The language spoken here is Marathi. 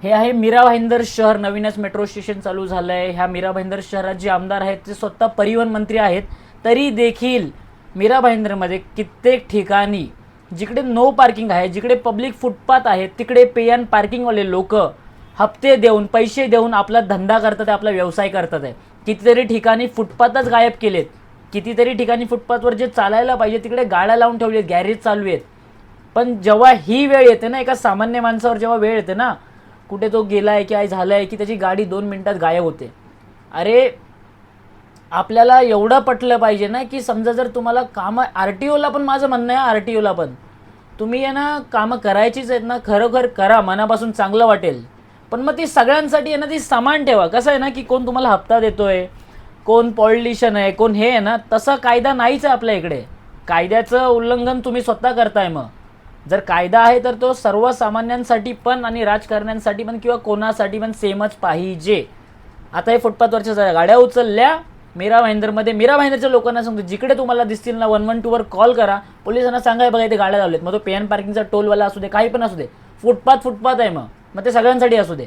हे आहे मीरा भाईंदर शहर. नवीनच मेट्रो स्टेशन चालू झालं आहे. ह्या मीरा भाईंदर शहरात जे आमदार आहेत ते स्वतः परिवहन मंत्री आहेत. तरी देखील मीरा भाईंदरमध्ये कित्येक ठिकाणी जिकडे नो पार्किंग आहे, जिकडे पब्लिक फुटपाथ आहे, तिकडे पे अँड पार्किंगवाले लोक हप्ते देऊन, पैसे देऊन आपला धंदा करतात आहे, आपला व्यवसाय करतात आहे. कितीतरी ठिकाणी फुटपाथच गायब केलेत. कितीतरी ठिकाणी फुटपाथवर जे चालायला पाहिजे तिकडे गाड्या लावून ठेवलेत, गॅरेज चालू आहेत. पण जेव्हा ही वेळ येते ना, एका सामान्य माणसावर जेव्हा वेळ येते ना, कुठे तो गेलाय की काय झालंय की त्याची गाडी 2 मिनिटात गायब होते. अरे आपल्याला एवढं पटलं पाहिजे ना की समजा जर तुम्हाला कामं, आरटीओला पण माझं म्हणणं आहे, आरटीओला पण तुम्ही आहे ना कामं करायचीच आहेत ना, खरोखर करा, मनापासून चांगलं वाटेल. पण मग ती सगळ्यांसाठी आहे ना ती समान ठेवा. कसं आहे ना की कोण तुम्हाला हप्ता देतोय, कोण पॉलिटिशियन आहे, कोण हे आहे ना, तसा कायदा नाहीच आहे आपल्या इकडे. कायद्याचं उल्लंघन तुम्ही स्वतः करताय. मग जर कायदा आहे तर तो सर्वसामान्यांसाठी पण आणि राजकारण्यांसाठी पण किंवा कोणासाठी पण सेमच पाहिजे. आता हे फुटपाथवरच्या गाड्या उचलल्या मीरा भाईंदरमध्ये, मीरा भाईंदरच्या लोकांना सांगतो जिकडे तुम्हाला दिसतील ना 112 वर कॉल करा, पोलिसांना सांगा बघा इथे गाड्या लावलेत. मग तो पे अँड पार्किंगचा टोलवाला असू दे, काही पण असू दे, फुटपाथ आहे. मग ते सगळ्यांसाठी असू दे.